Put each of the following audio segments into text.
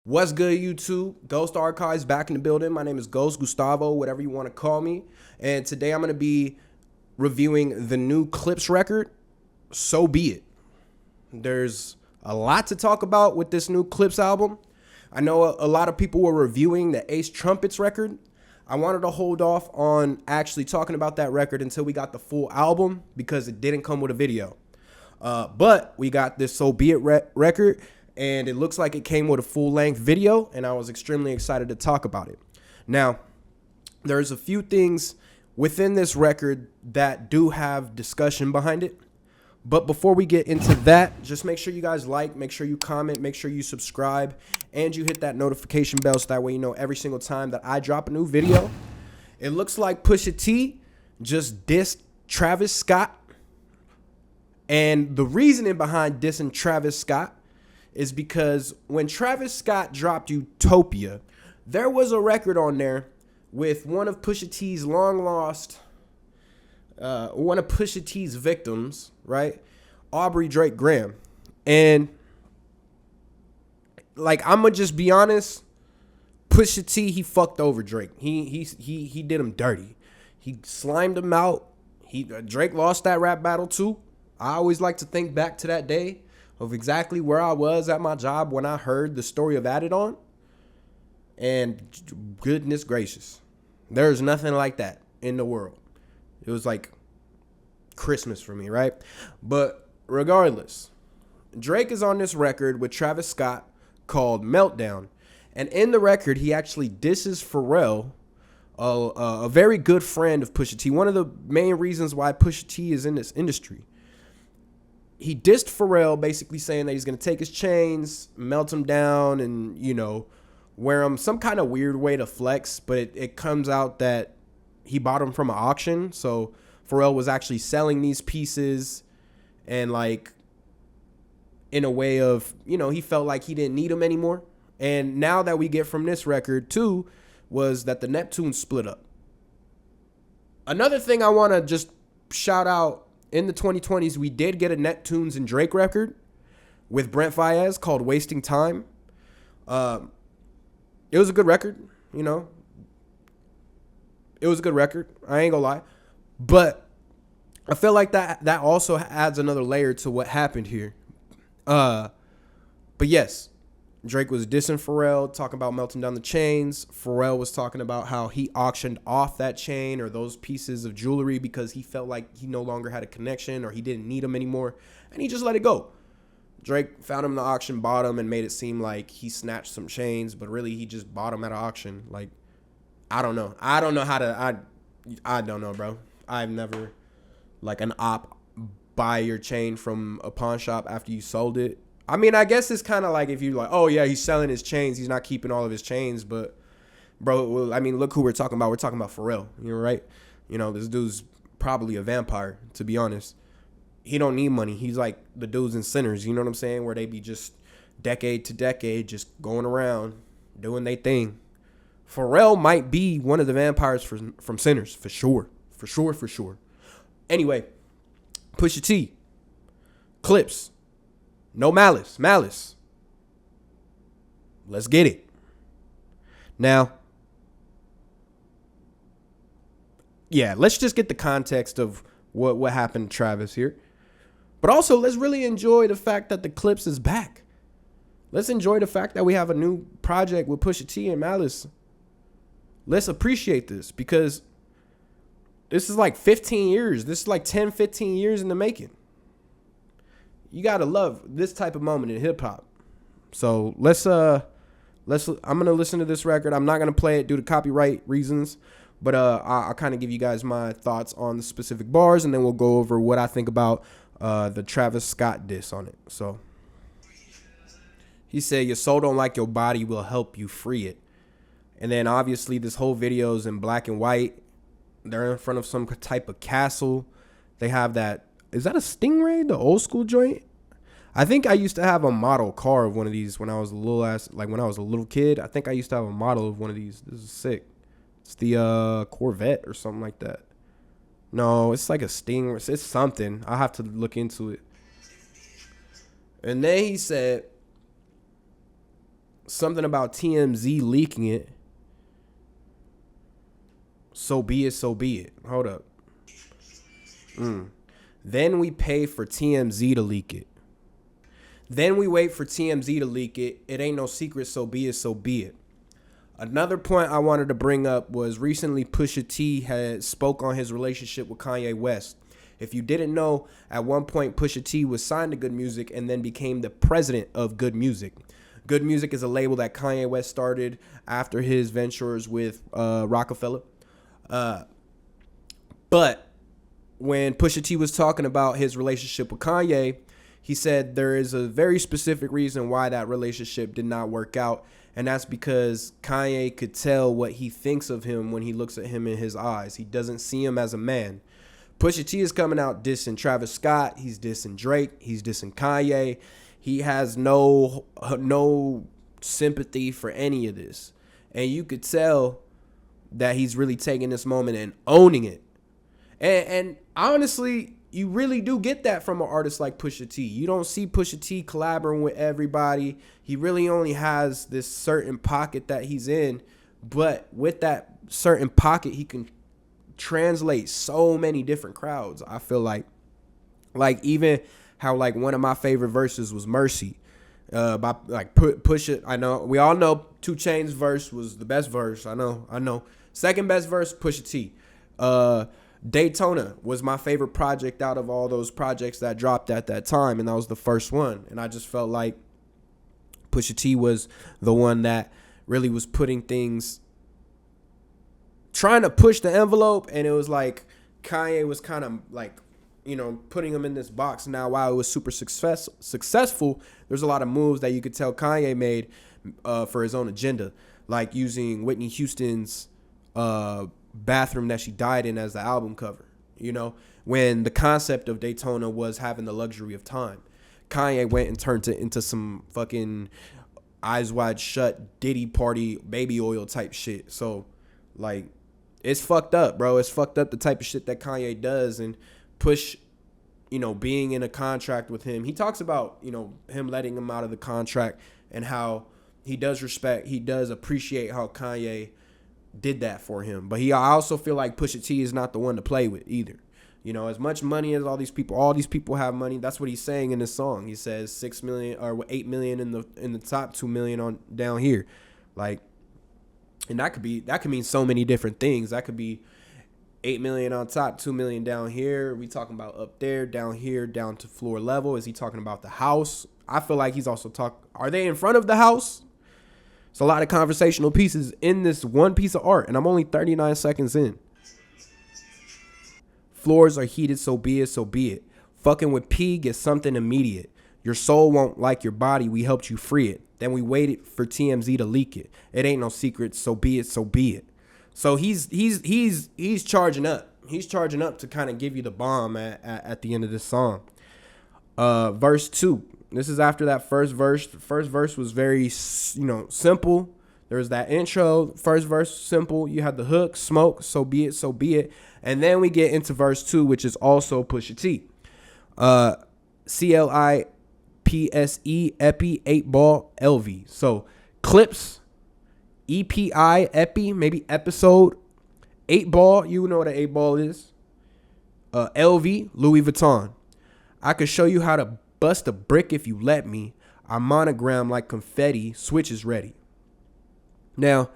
What's good, YouTube? Ghost Archives back in the building. My name is Ghost Gustavo, whatever you want to call me. And today I'm going to be reviewing the new Clipse record, So Be It. There's a lot to talk about with this new Clipse album. I know a lot of people were reviewing the Ace Trumpets record. I wanted to hold off on actually talking about that record until we got the full album because it didn't come with a video. But we got this So Be It record, and it looks like it came with a full-length video, and I was extremely excited to talk about it. Now, there's a few things within this record that do have discussion behind it. But before we get into that, just make sure you guys like, make sure you comment, make sure you subscribe, and you hit that notification bell so that way you know every single time that I drop a new video. It looks like Pusha T just dissed Travis Scott. And the reasoning behind dissing Travis Scott is because when Travis Scott dropped Utopia, there was a record on there with one of Pusha T's one of Pusha T's victims, right? Aubrey Drake Graham. And like, I'm gonna just be honest, Pusha T, he fucked over Drake. He did him dirty. He slimed him out. Drake lost that rap battle too. I always like to think back to that day of exactly where I was at my job when I heard the story of Added On. And goodness gracious, there's nothing like that in the world. It was like Christmas for me, right? But regardless, Drake is on this record with Travis Scott called Meltdown. And in the record, he actually disses Pharrell, a very good friend of Pusha T. One of the main reasons why Pusha T is in this industry. He dissed Pharrell, basically saying that he's going to take his chains, melt them down, and, you know, wear them some kind of weird way to flex. But it comes out that he bought them from an auction. So Pharrell was actually selling these pieces and, like, in a way of, you know, he felt like he didn't need them anymore. And now that we get from this record, too, was that the Neptunes split up. Another thing I want to just shout out, in the 2020s, we did get a Neptunes and Drake record with Brent Faiyaz called Wasting Time. It was a good record, you know. It was a good record. I ain't gonna lie. But I feel like that also adds another layer to what happened here. But yes, Drake was dissing Pharrell, talking about melting down the chains. Pharrell was talking about how he auctioned off that chain or those pieces of jewelry because he felt like he no longer had a connection or he didn't need them anymore. And he just let it go. Drake found him in the auction, bought them, and made it seem like he snatched some chains, but really he just bought them at an auction. Like, I don't know. I don't know, bro. I've never, like, an op buy your chain from a pawn shop after you sold it. I mean, I guess it's kind of like if you're like, oh, yeah, he's selling his chains. He's not keeping all of his chains. But, bro, well, I mean, look who we're talking about. We're talking about Pharrell. You're right. You know, this dude's probably a vampire, to be honest. He don't need money. He's like the dudes in Sinners. You know what I'm saying? Where they be just decade to decade just going around doing their thing. Pharrell might be one of the vampires from Sinners, for sure. For sure. Anyway, Pusha T, Clipse. No malice. Let's get it. Now, yeah, let's just get the context of what happened to Travis here. But also, let's really enjoy the fact that the Clipse is back. Let's enjoy the fact that we have a new project with Pusha T and Malice. Let's appreciate this because this is like 15 years. This is like 10, 15 years in the making. You gotta love this type of moment in hip hop. So I'm gonna listen to this record. I'm not gonna play it due to copyright reasons, but I'll kind of give you guys my thoughts on the specific bars, and then we'll go over what I think about the Travis Scott diss on it. So he said, "Your soul don't like your body, will help you free it." And then obviously this whole video is in black and white. They're in front of some type of castle. They have that. Is that a Stingray, the old school joint? I think I used to have a model car of one of these when I was a little kid. I think I used to have a model of one of these. This is sick. It's the Corvette or something like that. No, it's like a Stingray. It's something. I'll have to look into it. And then he said, something about TMZ leaking it. So be it, so be it. Hold up. Then we pay for TMZ to leak it. Then we wait for TMZ to leak it. It ain't no secret, so be it, so be it. Another point I wanted to bring up was recently Pusha T had spoke on his relationship with Kanye West. If you didn't know, at one point Pusha T was signed to Good Music and then became the president of Good Music. Good Music is a label that Kanye West started after his ventures with Rockefeller. But when Pusha T was talking about his relationship with Kanye, he said there is a very specific reason why that relationship did not work out. And that's because Kanye could tell what he thinks of him when he looks at him in his eyes. He doesn't see him as a man. Pusha T is coming out dissing Travis Scott. He's dissing Drake. He's dissing Kanye. He has no sympathy for any of this. And you could tell that he's really taking this moment and owning it. And honestly, you really do get that from an artist like Pusha T. You don't see Pusha T collaborating with everybody. He really only has this certain pocket that he's in. But with that certain pocket, he can translate so many different crowds. I feel like even how like one of my favorite verses was Mercy. By like Pusha. I know we all know 2 Chainz's verse was the best verse. I know. Second best verse, Pusha T. Daytona was my favorite project out of all those projects that dropped at that time, and that was the first one. And I just felt like Pusha T was the one that really was putting things, trying to push the envelope, and it was like Kanye was kind of like, putting him in this box. Now, while it was super successful, there's a lot of moves that you could tell Kanye made for his own agenda, like using Whitney Houston's bathroom that she died in as the album cover, when the concept of Daytona was having the luxury of time. Kanye went and turned it into some fucking Eyes Wide Shut Diddy party baby oil type shit. So like, it's fucked up, bro. It's fucked up the type of shit that Kanye does. And Push, being in a contract with him, he talks about, him letting him out of the contract and how he does appreciate how Kanye did that for him. But I also feel like Pusha T is not the one to play with either. As much money as all these people have money. That's what he's saying in this song. He says 6 million or 8 million in the top, 2 million on down here. Like, and that could mean so many different things. That could be 8 million on top, 2 million down here. We talking about up there, down here, down to floor level. Is he talking about the house? I feel like he's also are they in front of the house? It's a lot of conversational pieces in this one piece of art, and I'm only 39 seconds in. Floors are heated, so be it, so be it. Fucking with P gets something immediate. Your soul won't like your body, we helped you free it. Then we waited for TMZ to leak it. It ain't no secret, so be it, so be it. So he's charging up. He's charging up to kind of give you the bomb at the end of this song. Verse 2. This is after that first verse. The first verse was very, simple. There was that intro. First verse, simple. You had the hook, smoke, so be it, so be it. And then we get into verse 2, which is also Pusha T. CLIPSE, Epi, 8 Ball, LV. So Clipse, EPI, Epi, maybe episode. 8 Ball, you know what an 8 Ball is. LV, Louis Vuitton. I could show you how to bust a brick if you let me. I monogram like confetti. Switch is ready. Now,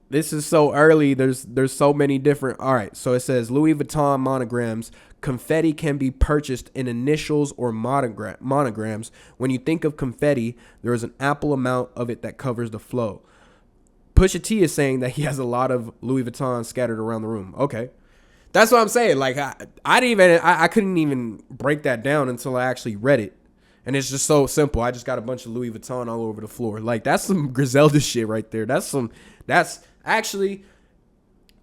this is so early. There's so many different. All right. So it says Louis Vuitton monograms. Confetti can be purchased in initials or monograms. When you think of confetti, there is an ample amount of it that covers the flow. Pusha T is saying that he has a lot of Louis Vuitton scattered around the room. Okay. That's what I'm saying. Like I couldn't even break that down until I actually read it. And it's just so simple. I just got a bunch of Louis Vuitton all over the floor. Like, that's some Griselda shit right there. That's actually,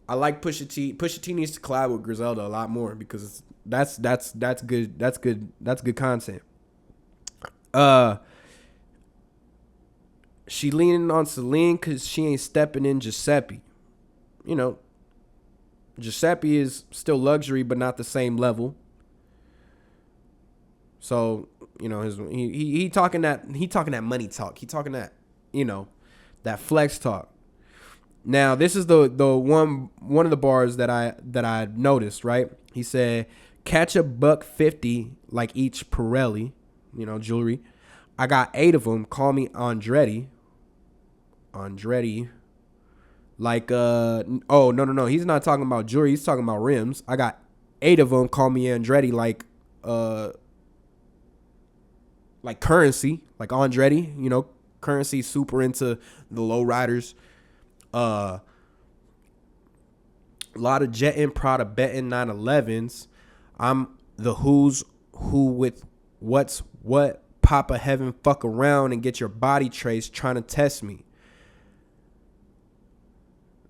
I like Pusha T. Pusha T needs to collab with Griselda a lot more because that's good. That's good content. She leaning on Celine because she ain't stepping in Giuseppe. Giuseppe is still luxury, but not the same level. So, he talking that money talk. He talking that that flex talk. Now, this is the one of the bars that I noticed, right? He said, catch $150 like each Pirelli, jewelry. I got 8 of them. Call me Andretti. Like, no. He's not talking about jewelry. He's talking about rims. I got 8 of them. Call me Andretti. Like Currency. Like Andretti, Currency super into the low riders. A lot of jetting, Prada betting 911s. I'm the who's who with what's what. Papa Heaven, fuck around and get your body traced trying to test me.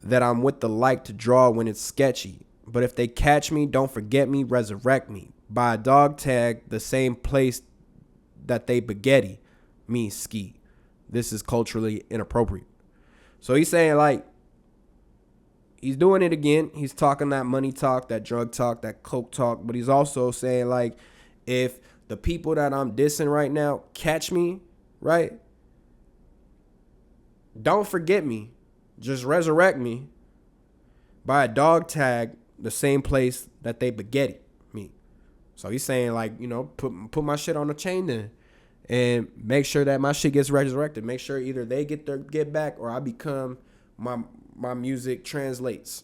That I'm with the like to draw when it's sketchy. But if they catch me, don't forget me, resurrect me. Buy a dog tag, the same place that they baguette me ski. This is culturally inappropriate. So he's saying, like, he's doing it again. He's talking that money talk, that drug talk, that coke talk. But he's also saying, like, if the people that I'm dissing right now catch me, right? Don't forget me. Just resurrect me. Buy a dog tag, the same place that they baguette me. So he's saying, like, put my shit on the chain then. And make sure that my shit gets resurrected. Make sure either they get their get back or I become my music translates.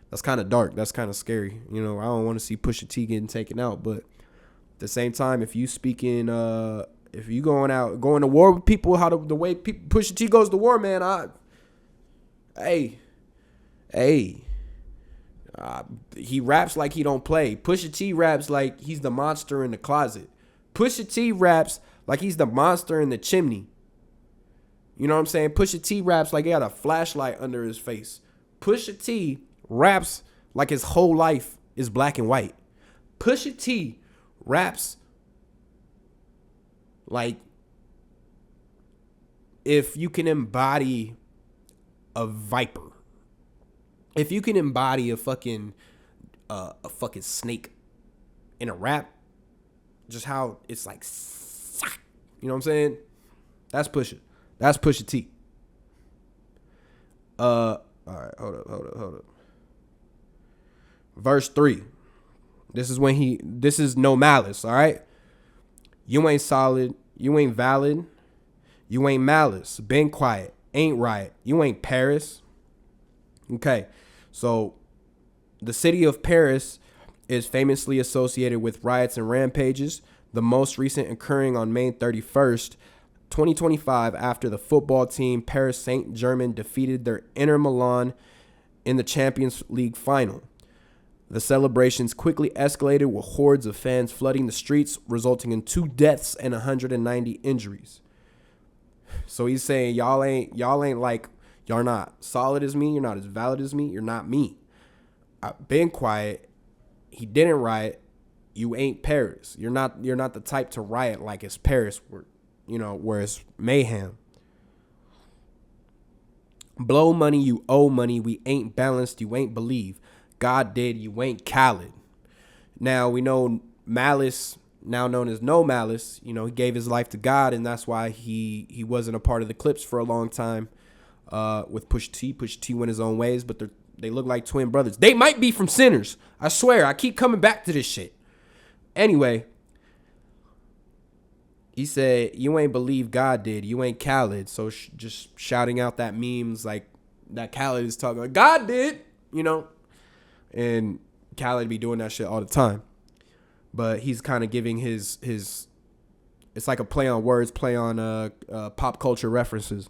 That's kind of dark. That's kind of scary. I don't want to see Pusha T getting taken out. But at the same time, if you speaking, if you going to war with people, the way Pusha T goes to war, man, he raps like he don't play. Pusha T raps like he's the monster in the closet. Pusha T raps like he's the monster in the chimney. You know what I'm saying? Pusha T raps like he got a flashlight under his face. Pusha T raps like his whole life is black and white. Pusha T raps like if you can embody a viper. If you can embody a fucking snake in a rap, just how it's like, you know what I'm saying? That's Pusha. That's Pusha T. All right, hold up. Verse 3. This is no malice, all right? You ain't solid, you ain't valid, you ain't malice, been quiet, ain't riot, you ain't Paris. Okay, so the city of Paris is famously associated with riots and rampages, the most recent occurring on May 31st, 2025, after the football team Paris Saint-Germain defeated their Inter Milan in the Champions League final. The celebrations quickly escalated with hordes of fans flooding the streets, resulting in 2 deaths and 190 injuries. So he's saying y'all ain't like, y'all not solid as me, you're not as valid as me, you're not me. I've been quiet. He didn't riot. You ain't Paris. You're not the type to riot like it's Paris, where it's mayhem. Blow money, you owe money. We ain't balanced, you ain't believe. God did, you ain't Khaled. Now we know Malice, now known as No Malice, he gave his life to God, and that's why he wasn't a part of the Clipse for a long time with Pusha T. Pusha T went his own ways, but they look like twin brothers. They might be from Sinners. I swear, I keep coming back to this shit. Anyway, he said, you ain't believe God did, you ain't Khaled. So just shouting out that memes like that Khaled is talking like, God did, and Khaled be doing that shit all the time. But he's kind of giving his it's like a play on words, play on pop culture references.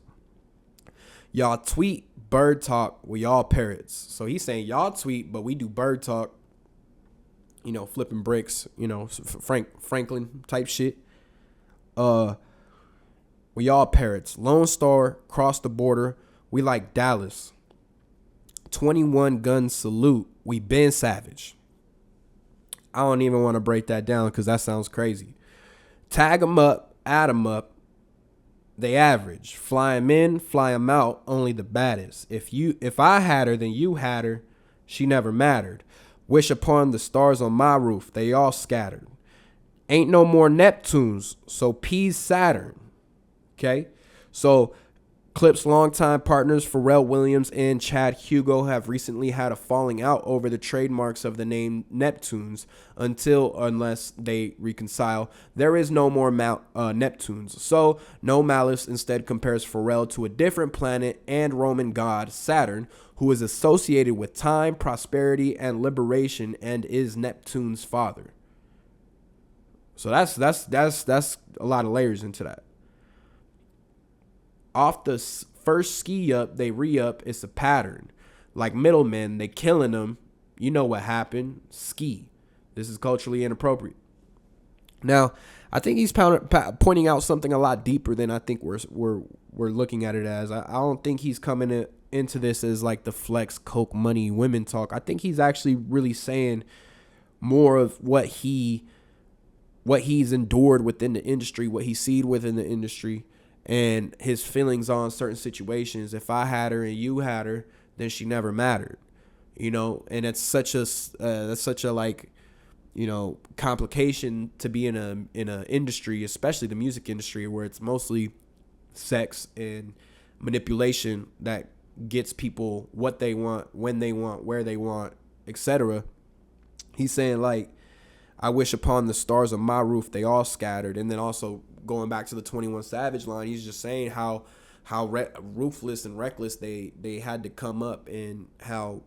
Y'all tweet bird talk, we all parrots. So he's saying y'all tweet, but we do bird talk, flipping bricks, Franklin type shit. We all parrots. Lone Star, cross the border, we like Dallas. 21 gun salute, we been savage. I don't even want to break that down because that sounds crazy. Tag them up, add them up. They average. Fly them in, fly them out, only the baddest. If I had her, then you had her. She never mattered. Wish upon the stars on my roof, they all scattered. Ain't no more Neptunes, so peas Saturn. Okay? So Clipse longtime partners Pharrell Williams and Chad Hugo have recently had a falling out over the trademarks of the name Neptunes. Unless they reconcile, there is no more Neptunes. So No Malice instead compares Pharrell to a different planet and Roman god Saturn, who is associated with time, prosperity, and liberation, and is Neptune's father. So that's a lot of layers into that. Off the first ski up, they re-up. It's a pattern. Like middlemen, they killing them. You know what happened. Ski. This is culturally inappropriate. Now, I think he's pointing out something a lot deeper than I think we're looking at it as. I don't think he's coming into this as like the flex, coke, money, women talk. I think he's actually really saying more of what he's endured within the industry, what he's seen within the industry, and his feelings on certain situations. If I had her and you had her, then she never mattered, and it's such a like, complication to be in a industry, especially the music industry, where it's mostly sex and manipulation that gets people what they want, when they want, where they want, etc. He's saying like, I wish upon the stars of my roof they all scattered. And then also going back to the 21 Savage line, he's just saying how ruthless and reckless they had to come up, and how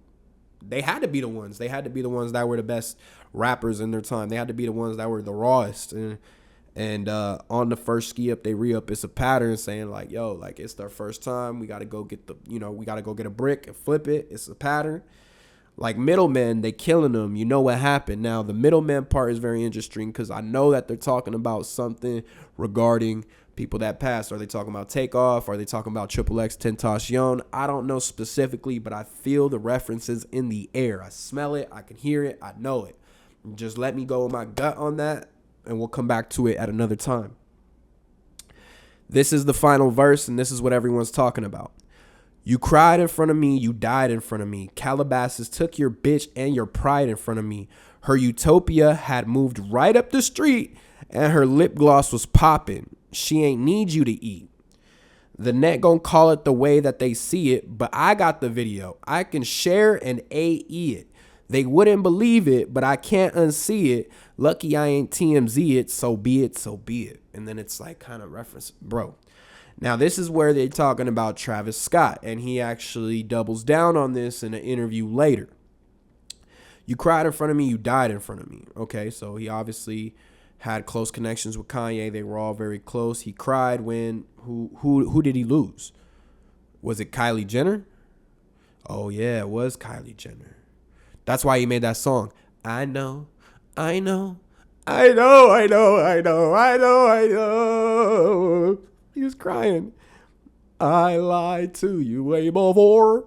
they had to be the ones. They had to be the ones that were the best rappers in their time. They had to be the ones that were the rawest. And on the first ski up, they re-up. It's a pattern saying like, yo, like it's their first time. We got to go get we got to go get a brick and flip it. It's a pattern. Like middlemen, they killing them. You know what happened. Now, the middleman part is very interesting because I know that they're talking about something regarding people that passed. Are they talking about Takeoff? Are they talking about Triple X Tentacion? I don't know specifically, but I feel the references in the air. I smell it. I can hear it. I know it. Just let me go with my gut on that, and we'll come back to it at another time. This is the final verse, and this is what everyone's talking about. You cried in front of me, you died in front of me. Calabasas took your bitch and your pride in front of me. Her utopia had moved right up the street, and her lip gloss was popping. She ain't need you to eat. The net gon' call it the way that they see it, but I got the video. I can share and AE it. They wouldn't believe it, but I can't unsee it. Lucky I ain't TMZ it, so be it, so be it. And then it's like kind of reference, bro. Now, this is where they're talking about Travis Scott, and he actually doubles down on this in an interview later. You cried in front of me, you died in front of me. Okay, so he obviously had close connections with Kanye. They were all very close. He cried when, who did he lose? Was it Kylie Jenner? Oh, yeah, it was Kylie Jenner. That's why he made that song. I know. He was crying. I lied to you way before.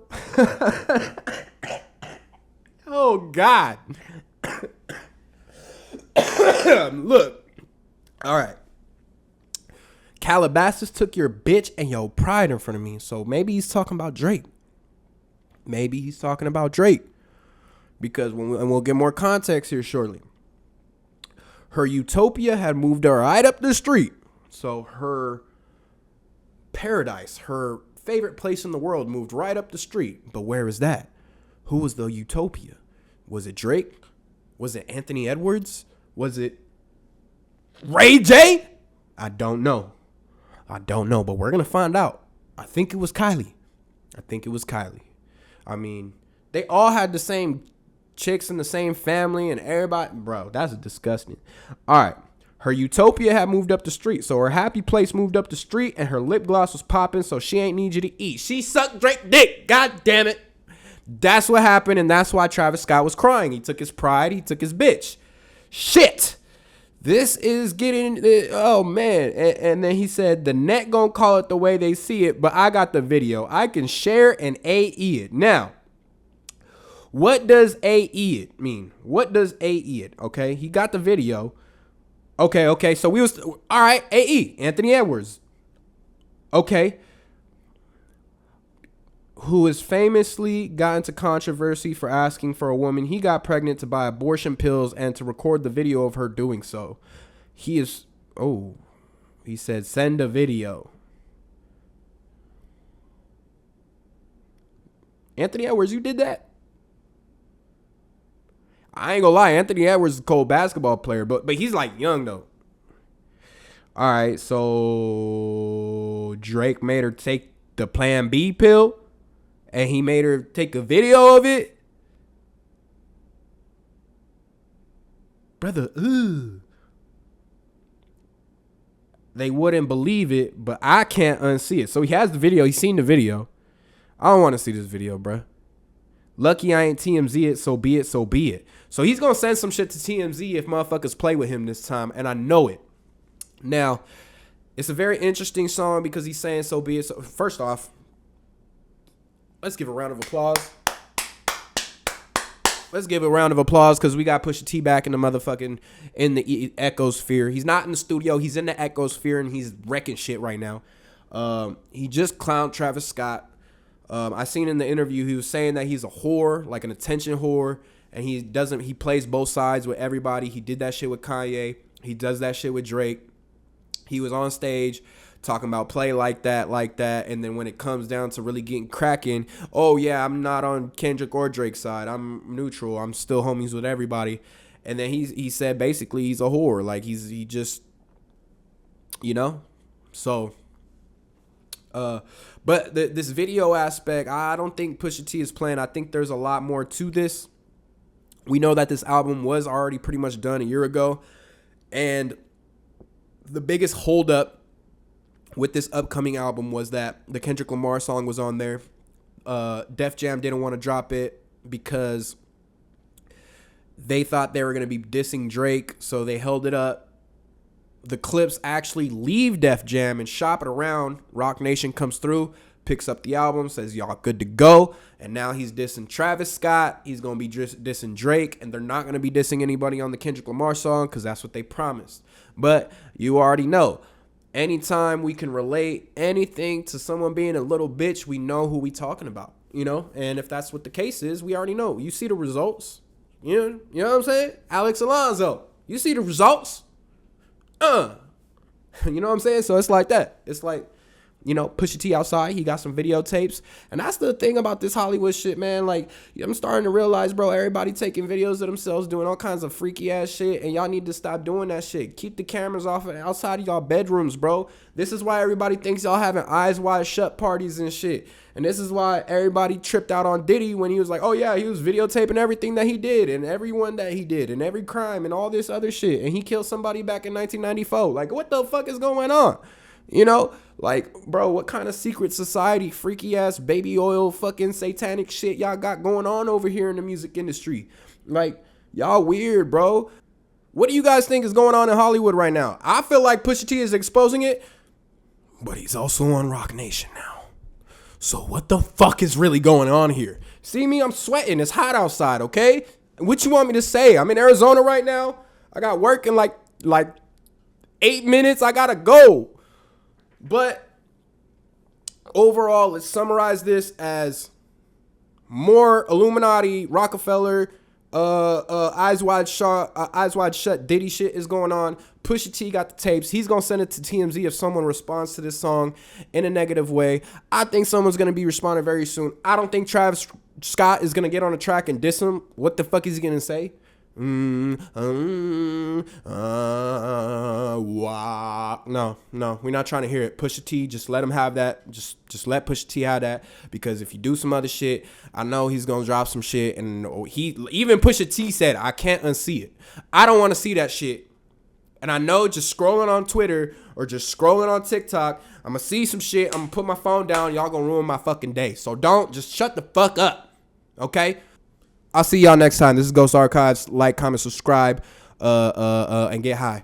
Oh, God. Look. All right. Calabasas took your bitch and your pride in front of me. So maybe he's talking about Drake. Because we'll get more context here shortly. Her utopia had moved her right up the street. So her paradise, her favorite place in the world, moved right up the street. But where is that? Who was the utopia? Was it Drake? Was it Anthony Edwards? Was it Ray J? I don't know, but we're going to find out. I think it was Kylie. I mean, they all had the same chicks in the same family and everybody. Bro, that's disgusting. All right. Her utopia had moved up the street. So her happy place moved up the street and her lip gloss was popping, so she ain't need you to eat. She sucked Drake dick. God damn it. That's what happened, and that's why Travis Scott was crying. He took his pride. He took his bitch. Shit. This is getting, oh, man. And then he said, the net gonna call it the way they see it, but I got the video. I can share and AE it. Now, what does AE it mean? What does AE it? Okay, he got the video. Okay. So we was, all right, AE, Anthony Edwards. Okay. Who has famously got into controversy for asking for a woman he got pregnant to buy abortion pills and to record the video of her doing so. He said, send a video. Anthony Edwards, you did that? I ain't gonna lie, Anthony Edwards is a cold basketball player, but he's like young though. All right, so Drake made her take the Plan B pill, and he made her take a video of it. Brother, they wouldn't believe it, but I can't unsee it. So he has the video. He's seen the video. I don't want to see this video, bro. Lucky I ain't TMZ it, so be it, so be it. So he's going to send some shit to TMZ if motherfuckers play with him this time, and I know it. Now, it's a very interesting song because he's saying so be it. So first off, let's give a round of applause. Let's give a round of applause because we got Pusha T back in the motherfucking, in the echosphere. He's not in the studio. He's in the echosphere, and he's wrecking shit right now. He just clowned Travis Scott. I seen in the interview he was saying that he's a whore, like an attention whore, and he plays both sides with everybody. He did that shit with Kanye. He does that shit with Drake. He was on stage talking about play like that, and then when it comes down to really getting cracking, oh yeah, I'm not on Kendrick or Drake's side. I'm neutral. I'm still homies with everybody. And then he said basically he's a whore. Like he just, you know, so. But this video aspect, I don't think Pusha T is playing. I think there's a lot more to this. We know that this album was already pretty much done a year ago, and the biggest holdup with this upcoming album was that the Kendrick Lamar song was on there. Def Jam didn't want to drop it because they thought they were going to be dissing Drake, so they held it up. The Clipse actually leave Def Jam and shop it around. Rock Nation comes through, picks up the album, says y'all good to go, and now he's dissing Travis Scott. He's going to be dissing Drake, and they're not going to be dissing anybody on the Kendrick Lamar song because that's what they promised. But you already know. Anytime we can relate anything to someone being a little bitch, we know who we talking about, you know? And if that's what the case is, we already know. You see the results. You know what I'm saying? Alex Alonso. You see the results? You know what I'm saying? So it's like that. It's like, you know, Pusha T outside. He got some videotapes. And that's the thing about this Hollywood shit, man. Like, I'm starting to realize, bro, everybody taking videos of themselves doing all kinds of freaky ass shit. And y'all need to stop doing that shit. Keep the cameras off and outside of y'all bedrooms, bro. This is why everybody thinks y'all having eyes wide shut parties and shit. And this is why everybody tripped out on Diddy when he was like, oh yeah, he was videotaping everything that he did and everyone that he did and every crime and all this other shit. And he killed somebody back in 1994. Like, what the fuck is going on? You know, like, bro, what kind of secret society, freaky ass baby oil, fucking satanic shit y'all got going on over here in the music industry? Like, y'all weird, bro. What do you guys think is going on in Hollywood right now? I feel like Pusha T is exposing it, but he's also on Rock Nation now. So what the fuck is really going on here? See me? I'm sweating. It's hot outside, okay? What you want me to say? I'm in Arizona right now. I got work in like 8 minutes. I gotta go. But overall, let's summarize this as more Illuminati, Rockefeller, eyes wide shut Diddy shit is going on. Pusha T got the tapes. He's gonna send it to TMZ if someone responds to this song in a negative way. I think someone's gonna be responding very soon. I don't think Travis Scott is gonna get on the track and diss him. What the fuck is he gonna say? No, we're not trying to hear it. Pusha T, just let him have that. Just let Pusha T have that, because if you do some other shit, I know he's gonna drop some shit, and even Pusha T said, I can't unsee it. I don't want to see that shit. And I know just scrolling on Twitter or just scrolling on TikTok, I'm gonna see some shit, I'm gonna put my phone down, y'all gonna ruin my fucking day. So just shut the fuck up. Okay? I'll see y'all next time. This is Ghost Archives. Like, comment, subscribe, and get high.